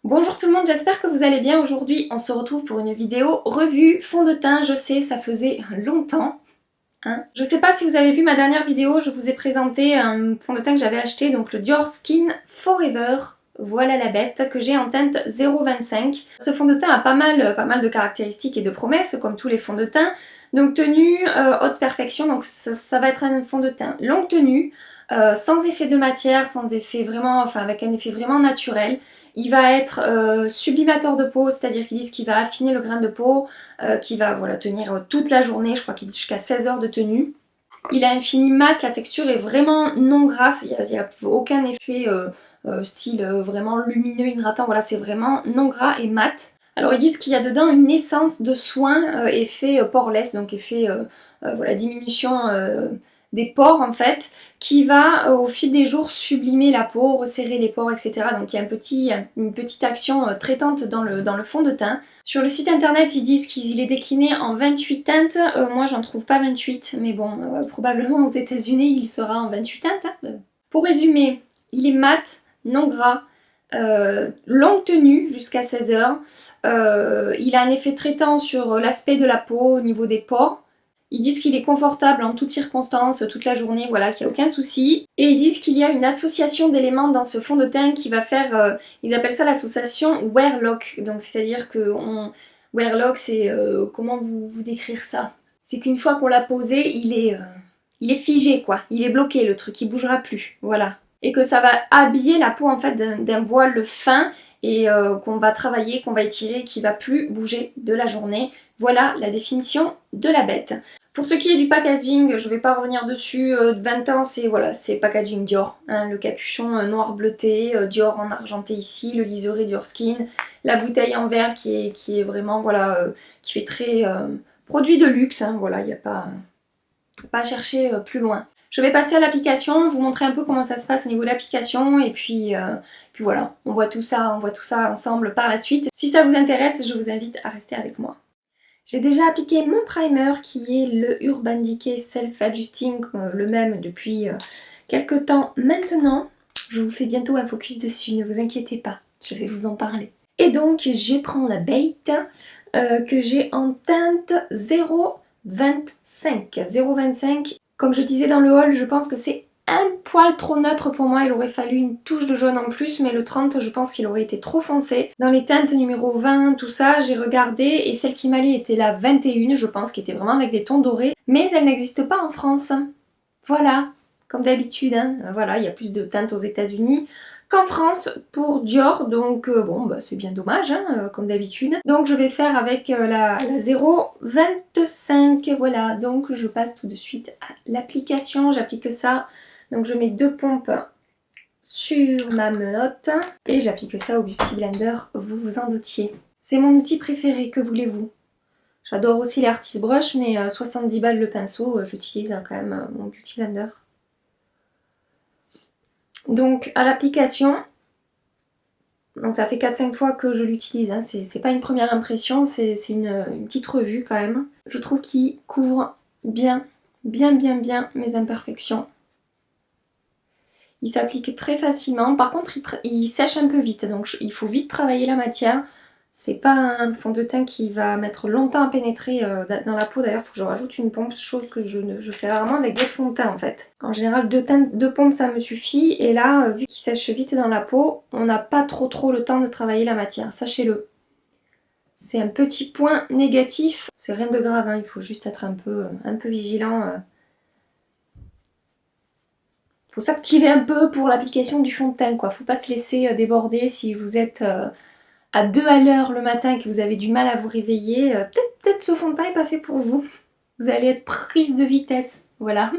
Bonjour tout le monde, j'espère que vous allez bien. Aujourd'hui, on se retrouve pour une vidéo revue fond de teint. Je sais, ça faisait longtemps. Je sais pas si vous avez vu ma dernière vidéo, je vous ai présenté un fond de teint que j'avais acheté, donc le Dior Skin Forever. Voilà la bête, que j'ai en teinte 0,25. Ce fond de teint a pas mal de caractéristiques et de promesses, comme tous les fonds de teint. Donc tenue haute perfection, donc ça va être un fond de teint longue tenue, sans effet de matière, sans effet vraiment, enfin avec un effet vraiment naturel. Il va être sublimateur de peau, c'est-à-dire qu'ils disent qu'il va affiner le grain de peau, qui va voilà, tenir toute la journée, je crois qu'il dit jusqu'à 16 heures de tenue. Il a un fini mat, la texture est vraiment non grasse, il n'y a aucun effet style vraiment lumineux, hydratant, voilà, c'est vraiment non gras et mat. Alors ils disent qu'il y a dedans une essence de soin, effet poreless, donc effet voilà, diminution des pores en fait, qui va au fil des jours sublimer la peau, resserrer les pores, etc. Donc il y a une petite action traitante dans le fond de teint. Sur le site internet, ils disent qu'il est décliné en 28 teintes. Moi, j'en trouve pas 28, mais bon, probablement aux États-Unis, il sera en 28 teintes. Pour résumer, il est mat, non gras, longue tenue jusqu'à 16 heures. Il a un effet traitant sur l'aspect de la peau au niveau des pores. Ils disent qu'il est confortable en toutes circonstances, toute la journée, voilà, qu'il n'y a aucun souci. Et ils disent qu'il y a une association d'éléments dans ce fond de teint qui va faire, ils appellent ça l'association Wear Lock. Donc c'est-à-dire que Wear Lock, c'est, comment vous décrire ça? C'est qu'une fois qu'on l'a posé, il est figé quoi, il est bloqué le truc, il bougera plus, voilà. Et que ça va habiller la peau en fait d'un voile fin et qu'on va travailler, qu'on va étirer, qui va plus bouger de la journée. Voilà la définition de la bête. Pour ce qui est du packaging, je ne vais pas revenir dessus. 20 ans, c'est voilà, c'est packaging Dior. Le capuchon noir bleuté, Dior en argenté ici, le liseré Dior Skin, la bouteille en verre qui est vraiment voilà, qui fait très produit de luxe. Voilà, il n'y a pas à chercher plus loin. Je vais passer à l'application, vous montrer un peu comment ça se passe au niveau de l'application et puis voilà, on voit tout ça ensemble par la suite. Si ça vous intéresse, je vous invite à rester avec moi. J'ai déjà appliqué mon primer qui est le Urban Decay Self Adjusting, le même depuis quelques temps maintenant. Je vous fais bientôt un focus dessus, ne vous inquiétez pas, je vais vous en parler. Et donc je prends la bête que j'ai en teinte 0,25. 0,25. Comme je disais dans le haul, je pense que c'est un poil trop neutre pour moi, il aurait fallu une touche de jaune en plus, mais le 30 je pense qu'il aurait été trop foncé. Dans les teintes numéro 20, tout ça, j'ai regardé et celle qui m'allait était la 21 je pense, qui était vraiment avec des tons dorés, mais elle n'existe pas en France. Voilà, comme d'habitude, voilà, il y a plus de teintes aux États-Unis qu'en France pour Dior, donc bon bah c'est bien dommage comme d'habitude. Donc je vais faire avec la 0,25, voilà, donc je passe tout de suite à l'application, j'applique ça, donc je mets 2 pompes sur ma menotte et j'applique ça au Beauty Blender, vous vous en doutiez. C'est mon outil préféré, que voulez-vous? J'adore aussi les Artist Brush, mais 70 balles le pinceau, j'utilise quand même mon Beauty Blender. Donc à l'application, donc ça fait 4-5 fois que je l'utilise, c'est pas une première impression, c'est une petite revue quand même. Je trouve qu'il couvre bien mes imperfections. Il s'applique très facilement, par contre il sèche un peu vite, donc il faut vite travailler la matière. C'est pas un fond de teint qui va mettre longtemps à pénétrer dans la peau. D'ailleurs, il faut que je rajoute une pompe, chose que je fais rarement avec d'autres fonds de teint en fait. En général, 2 pompes ça me suffit. Et là, vu qu'il sèche vite dans la peau, on n'a pas trop le temps de travailler la matière, sachez-le. C'est un petit point négatif. C'est rien de grave, il faut juste être un peu vigilant. Faut s'activer un peu pour l'application du fond de teint, quoi. Faut pas se laisser déborder si vous êtes à 2 à l'heure le matin et que vous avez du mal à vous réveiller. Peut-être ce fond de teint n'est pas fait pour vous. Vous allez être prise de vitesse, voilà.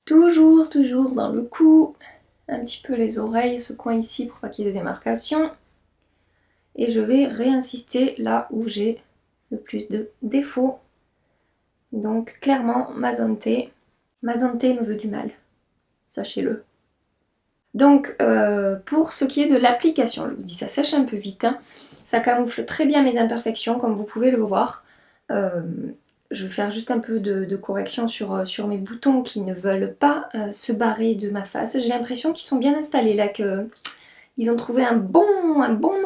Toujours dans le cou, un petit peu les oreilles, ce coin ici pour pas qu'il y ait de démarcation. Et je vais réinsister là où j'ai le plus de défauts. Donc clairement, ma zone T me veut du mal, sachez-le. Donc pour ce qui est de l'application, je vous dis ça sèche un peu vite, ça camoufle très bien mes imperfections comme vous pouvez le voir. Je vais faire juste un peu de correction sur mes boutons qui ne veulent pas se barrer de ma face. J'ai l'impression qu'ils sont bien installés là, qu'ils ils ont trouvé un bon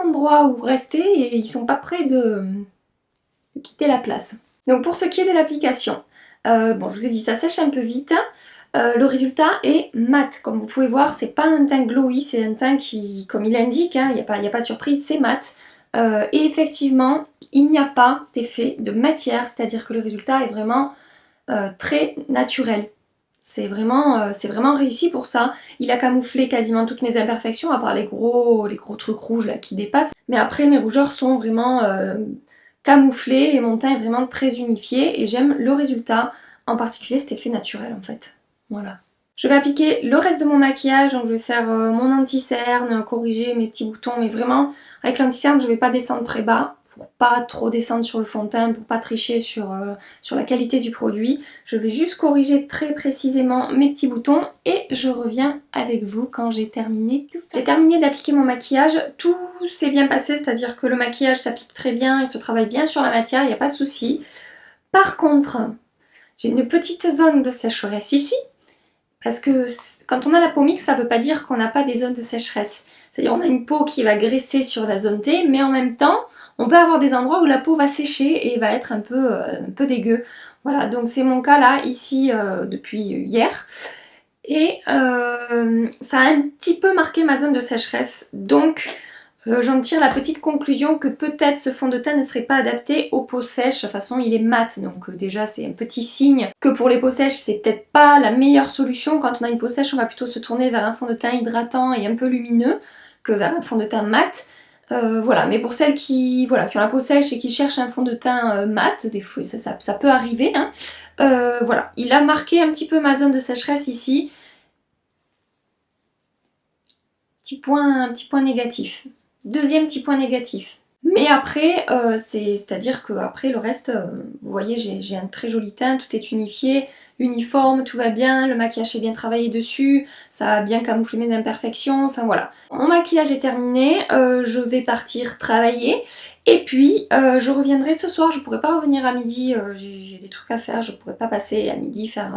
endroit où rester et ils sont pas prêts de quitter la place. Donc pour ce qui est de l'application, bon je vous ai dit ça sèche un peu vite. Le résultat est mat. Comme vous pouvez voir, c'est pas un teint glowy, c'est un teint qui, comme il indique, il n'y a pas de surprise, c'est mat. Et effectivement, il n'y a pas d'effet de matière, c'est-à-dire que le résultat est vraiment très naturel. C'est vraiment réussi pour ça. Il a camouflé quasiment toutes mes imperfections, à part les gros trucs rouges là qui dépassent. Mais après, mes rougeurs sont vraiment camouflées et mon teint est vraiment très unifié et j'aime le résultat, en particulier cet effet naturel en fait. Voilà. Je vais appliquer le reste de mon maquillage, donc je vais faire mon anti-cerne, corriger mes petits boutons, mais vraiment avec l'anti-cerne je ne vais pas descendre très bas pour pas trop descendre sur le fond de teint, pour pas tricher sur la qualité du produit. Je vais juste corriger très précisément mes petits boutons et je reviens avec vous quand j'ai terminé tout ça. J'ai terminé d'appliquer mon maquillage, tout s'est bien passé, c'est-à-dire que le maquillage s'applique très bien, il se travaille bien sur la matière, il n'y a pas de souci. Par contre, j'ai une petite zone de sécheresse ici. Parce que quand on a la peau mixte, ça ne veut pas dire qu'on n'a pas des zones de sécheresse. C'est-à-dire on a une peau qui va graisser sur la zone T, mais en même temps, on peut avoir des endroits où la peau va sécher et va être un peu dégueu. Voilà, donc c'est mon cas là, ici, depuis hier. Et ça a un petit peu marqué ma zone de sécheresse. Donc j'en tire la petite conclusion que peut-être ce fond de teint ne serait pas adapté aux peaux sèches. De toute façon, il est mat, donc déjà c'est un petit signe que pour les peaux sèches, c'est peut-être pas la meilleure solution. Quand on a une peau sèche, on va plutôt se tourner vers un fond de teint hydratant et un peu lumineux que vers un fond de teint mat. Voilà, mais pour celles qui ont la peau sèche et qui cherchent un fond de teint mat, des fois ça peut arriver, hein. Voilà, il a marqué un petit peu ma zone de sécheresse ici. Un petit point négatif. Deuxième petit point négatif. Mais après, c'est-à-dire que après le reste, vous voyez, j'ai un très joli teint, tout est unifié, uniforme, tout va bien, le maquillage est bien travaillé dessus, ça a bien camouflé mes imperfections, enfin voilà. Mon maquillage est terminé, je vais partir travailler et puis je reviendrai ce soir. Je pourrais pas revenir à midi, j'ai des trucs à faire, je pourrais pas passer à midi faire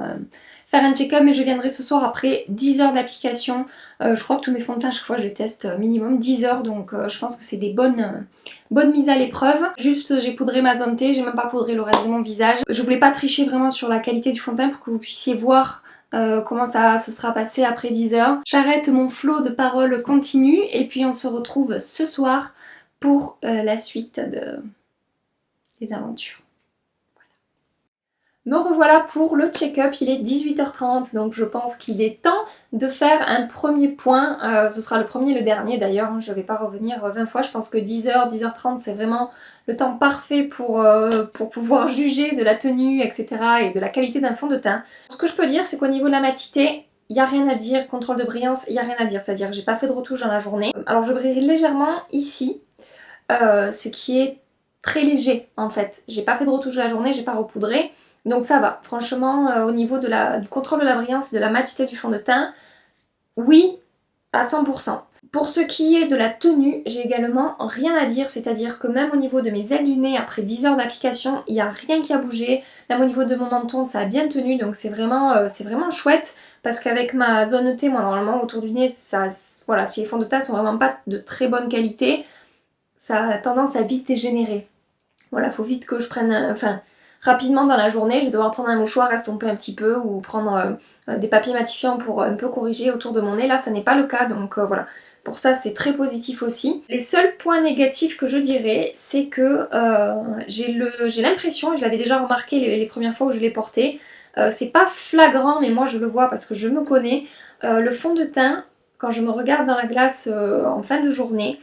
un check-up, mais je viendrai ce soir après 10 heures d'application. Je crois que tous mes fonds de teint, à chaque fois je les teste minimum 10 heures, donc je pense que c'est des bonnes mises à l'épreuve. Juste j'ai poudré ma zone T, j'ai même pas poudré le reste de mon visage. Je voulais pas tricher vraiment sur la qualité du fond de teint pour que vous puissiez voir comment ça se sera passé après 10 heures. J'arrête mon flot de paroles continu et puis on se retrouve ce soir pour la suite des aventures. Me revoilà pour le check-up, il est 18h30, donc je pense qu'il est temps de faire un premier point. Ce sera le premier et le dernier d'ailleurs, hein, je ne vais pas revenir 20 fois, je pense que 10h, 10h30 c'est vraiment le temps parfait pour pouvoir juger de la tenue, etc. et de la qualité d'un fond de teint. Ce que je peux dire, c'est qu'au niveau de la matité, il n'y a rien à dire, contrôle de brillance, il n'y a rien à dire, c'est-à-dire que j'ai pas fait de retouche dans la journée. Alors je brille légèrement ici, ce qui est très léger en fait. J'ai pas fait de retouche de la journée, j'ai pas repoudré. Donc ça va, franchement, au niveau du contrôle de la brillance et de la matité du fond de teint, oui, à 100%. Pour ce qui est de la tenue, j'ai également rien à dire, c'est-à-dire que même au niveau de mes ailes du nez, après 10 heures d'application, il n'y a rien qui a bougé. Même au niveau de mon menton, ça a bien tenu, donc c'est vraiment chouette, parce qu'avec ma zone T, moi normalement autour du nez, voilà, si les fonds de teint sont vraiment pas de très bonne qualité, ça a tendance à vite dégénérer. Voilà, faut vite que je prenne, rapidement dans la journée, je vais devoir prendre un mouchoir, estomper un petit peu ou prendre des papiers matifiants pour un peu corriger autour de mon nez. Là, ça n'est pas le cas, donc voilà. Pour ça, c'est très positif aussi. Les seuls points négatifs que je dirais, c'est que j'ai l'impression, et je l'avais déjà remarqué les premières fois où je l'ai porté, c'est pas flagrant, mais moi je le vois parce que je me connais, le fond de teint, quand je me regarde dans la glace en fin de journée,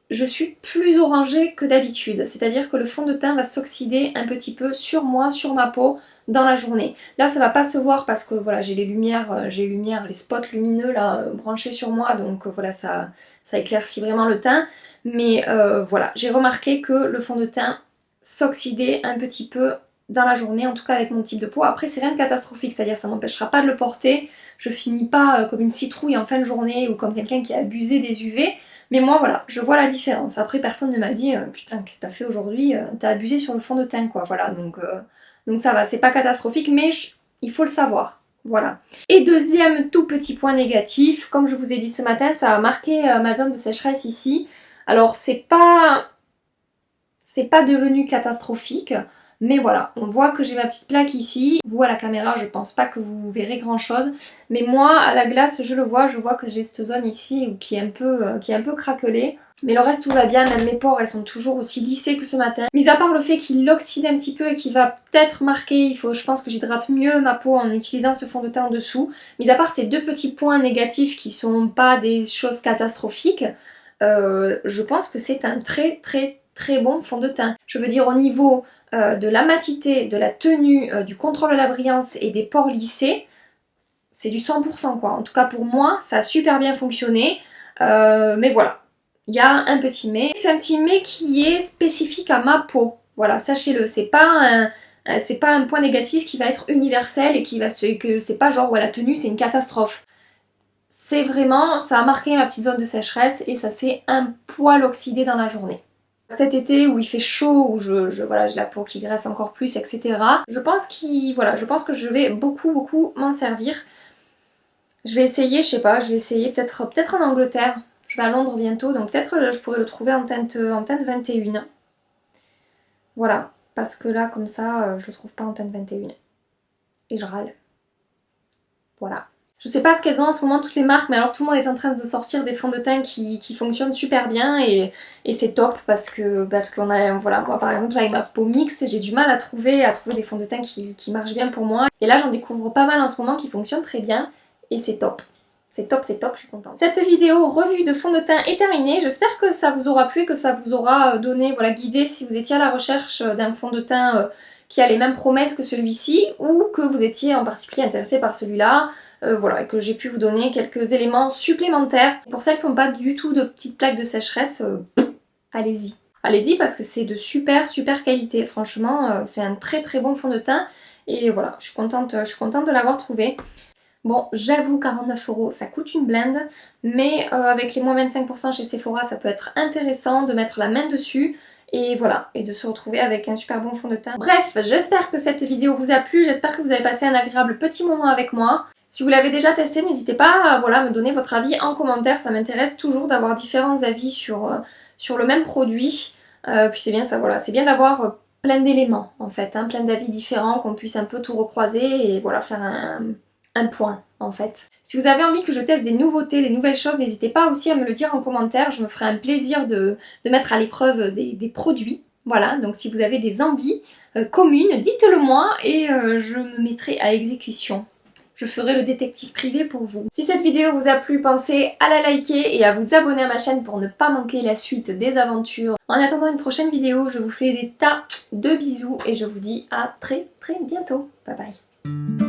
je suis plus orangée que d'habitude, c'est-à-dire que le fond de teint va s'oxyder un petit peu sur moi, sur ma peau, dans la journée. Là ça va pas se voir parce que voilà, j'ai les lumières, les spots lumineux là branchés sur moi, donc voilà, ça éclaircit vraiment le teint. Mais voilà, j'ai remarqué que le fond de teint s'oxydait un petit peu dans la journée, en tout cas avec mon type de peau. Après c'est rien de catastrophique, c'est-à-dire ça m'empêchera pas de le porter, je finis pas comme une citrouille en fin de journée ou comme quelqu'un qui a abusé des UV. Mais moi voilà, je vois la différence. Après personne ne m'a dit putain qu'est-ce que t'as fait aujourd'hui, t'as abusé sur le fond de teint quoi. Voilà, donc ça va, c'est pas catastrophique, mais il faut le savoir. Voilà. Et deuxième tout petit point négatif, comme je vous ai dit ce matin, ça a marqué ma zone de sécheresse ici. Alors c'est pas devenu catastrophique, mais voilà, on voit que j'ai ma petite plaque ici. Vous à la caméra, je pense pas que vous verrez grand chose, mais moi à la glace, je vois que j'ai cette zone ici qui est un peu craquelée. Mais le reste tout va bien, même mes pores elles sont toujours aussi lissées que ce matin. Mis à part le fait qu'il oxyde un petit peu et qu'il va peut-être marquer, je pense que j'hydrate mieux ma peau en utilisant ce fond de teint en dessous. Mis à part ces deux petits points négatifs qui sont pas des choses catastrophiques, je pense que c'est un très bon fond de teint. Je veux dire au niveau de la matité, de la tenue, du contrôle de la brillance et des pores lissés, c'est du 100% quoi. En tout cas pour moi, ça a super bien fonctionné. Mais voilà. Il y a un petit mais. C'est un petit mais qui est spécifique à ma peau. Voilà, sachez-le. C'est pas un point négatif qui va être universel et que c'est pas genre ouais, la tenue c'est une catastrophe. C'est vraiment, ça a marqué ma petite zone de sécheresse et ça s'est un poil oxydé dans la journée. Cet été où il fait chaud, où voilà, j'ai la peau qui graisse encore plus, etc. Je pense que je vais beaucoup m'en servir. Je vais essayer, je sais pas, je vais essayer peut-être en Angleterre. Je vais à Londres bientôt, donc peut-être je pourrais le trouver en teinte 21. Voilà, parce que là, comme ça, je le trouve pas en teinte 21. Et je râle. Voilà. Je sais pas ce qu'elles ont en ce moment toutes les marques, mais alors tout le monde est en train de sortir des fonds de teint qui fonctionnent super bien et c'est top parce qu'on a, voilà, moi par exemple avec ma peau mixte, j'ai du mal à trouver des fonds de teint qui marchent bien pour moi. Et là j'en découvre pas mal en ce moment qui fonctionnent très bien et c'est top. C'est top, je suis contente. Cette vidéo revue de fond de teint est terminée. J'espère que ça vous aura plu, que ça vous aura donné, voilà, guidé si vous étiez à la recherche d'un fond de teint qui a les mêmes promesses que celui-ci ou que vous étiez en particulier intéressé par celui-là. Voilà, et que j'ai pu vous donner quelques éléments supplémentaires. Pour celles qui n'ont pas du tout de petites plaques de sécheresse, allez-y. Allez-y parce que c'est de super qualité. Franchement, c'est un très bon fond de teint. Et voilà, je suis contente de l'avoir trouvé. Bon, j'avoue 49 €, ça coûte une blinde, mais avec les moins 25% chez Sephora, ça peut être intéressant de mettre la main dessus. Et voilà, et de se retrouver avec un super bon fond de teint. Bref, j'espère que cette vidéo vous a plu, j'espère que vous avez passé un agréable petit moment avec moi. Si vous l'avez déjà testé, n'hésitez pas à voilà, me donner votre avis en commentaire, ça m'intéresse toujours d'avoir différents avis sur le même produit. Puis c'est bien ça, voilà, c'est bien d'avoir plein d'éléments en fait, hein, plein d'avis différents, qu'on puisse un peu tout recroiser et voilà, faire un point en fait. Si vous avez envie que je teste des nouveautés, des nouvelles choses, n'hésitez pas aussi à me le dire en commentaire, je me ferai un plaisir de mettre à l'épreuve des produits. Voilà, donc si vous avez des envies communes, dites-le moi et je me mettrai à exécution. Je ferai le détective privé pour vous. Si cette vidéo vous a plu, pensez à la liker et à vous abonner à ma chaîne pour ne pas manquer la suite des aventures. En attendant une prochaine vidéo, je vous fais des tas de bisous et je vous dis à très bientôt. Bye bye.